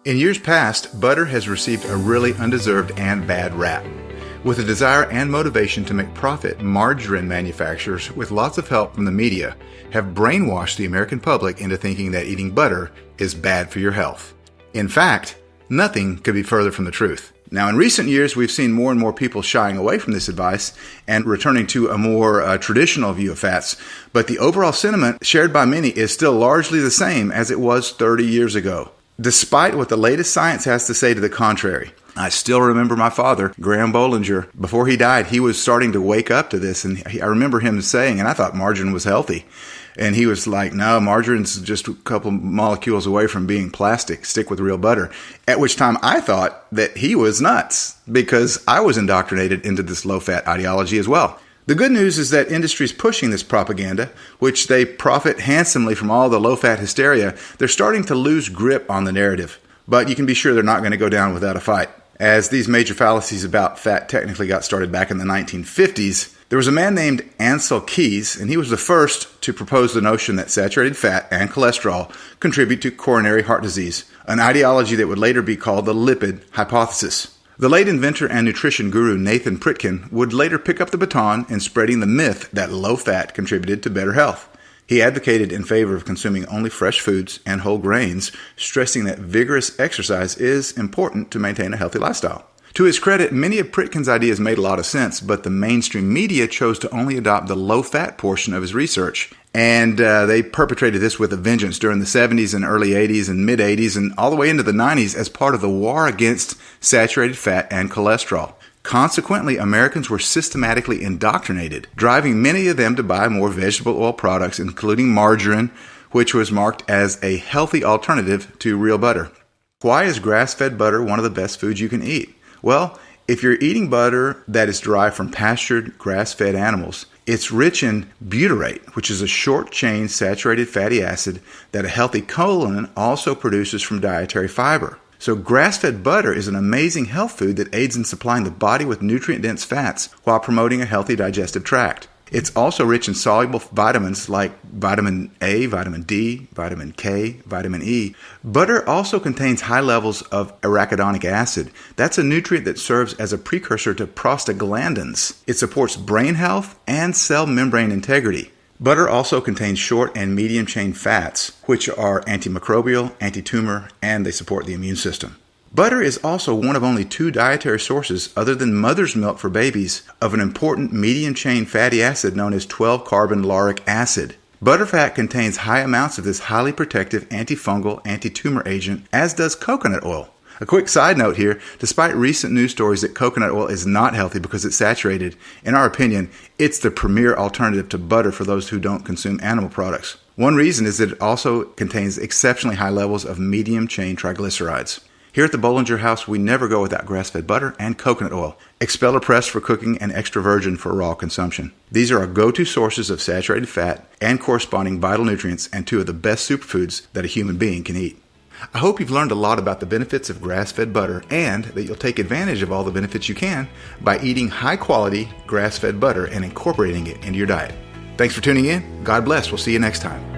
In years past, butter has received a really undeserved and bad rap. With a desire and motivation to make profit, margarine manufacturers, with lots of help from the media, have brainwashed the American public into thinking that eating butter is bad for your health. In fact, nothing could be further from the truth. Now, in recent years, we've seen more and more people shying away from this advice and returning to a more traditional view of fats, but the overall sentiment shared by many is still largely the same as it was 30 years ago. Despite what the latest science has to say to the contrary. I still remember my father, Graham Bollinger. Before he died, he was starting to wake up to this, and I remember him saying, and I thought margarine was healthy. And he was like, no, margarine's just a couple molecules away from being plastic. Stick with real butter. At which time I thought that he was nuts because I was indoctrinated into this low-fat ideology as well. The good news is that industries pushing this propaganda, which they profit handsomely from all the low-fat hysteria, they're starting to lose grip on the narrative. But you can be sure they're not going to go down without a fight. As these major fallacies about fat technically got started back in the 1950s, there was a man named Ancel Keys, and he was the first to propose the notion that saturated fat and cholesterol contribute to coronary heart disease, an ideology that would later be called the lipid hypothesis. The late inventor and nutrition guru Nathan Pritkin would later pick up the baton in spreading the myth that low fat contributed to better health. He advocated in favor of consuming only fresh foods and whole grains, stressing that vigorous exercise is important to maintain a healthy lifestyle. To his credit, many of Pritkin's ideas made a lot of sense, but the mainstream media chose to only adopt the low-fat portion of his research. And they perpetrated this with a vengeance during the 70s and early 80s and mid-80s and all the way into the 90s as part of the war against saturated fat and cholesterol. Consequently, Americans were systematically indoctrinated, driving many of them to buy more vegetable oil products, including margarine, which was marked as a healthy alternative to real butter. Why is grass-fed butter one of the best foods you can eat? Well, if you're eating butter that is derived from pastured, grass-fed animals, it's rich in butyrate, which is a short-chain saturated fatty acid that a healthy colon also produces from dietary fiber. So grass-fed butter is an amazing health food that aids in supplying the body with nutrient-dense fats while promoting a healthy digestive tract. It's also rich in soluble vitamins like vitamin A, vitamin D, vitamin K, vitamin E. Butter also contains high levels of arachidonic acid. That's a nutrient that serves as a precursor to prostaglandins. It supports brain health and cell membrane integrity. Butter also contains short and medium-chain fats, which are antimicrobial, anti-tumor, and they support the immune system. Butter is also one of only 2 dietary sources, other than mother's milk for babies, of an important medium-chain fatty acid known as 12-carbon lauric acid. Butterfat contains high amounts of this highly protective antifungal, anti-tumor agent, as does coconut oil. A quick side note here, despite recent news stories that coconut oil is not healthy because it's saturated, in our opinion, it's the premier alternative to butter for those who don't consume animal products. One reason is that it also contains exceptionally high levels of medium-chain triglycerides. Here at the Bollinger House, we never go without grass-fed butter and coconut oil, expeller pressed for cooking and extra virgin for raw consumption. These are our go-to sources of saturated fat and corresponding vital nutrients and 2 of the best superfoods that a human being can eat. I hope you've learned a lot about the benefits of grass-fed butter and that you'll take advantage of all the benefits you can by eating high-quality grass-fed butter and incorporating it into your diet. Thanks for tuning in. God bless. We'll see you next time.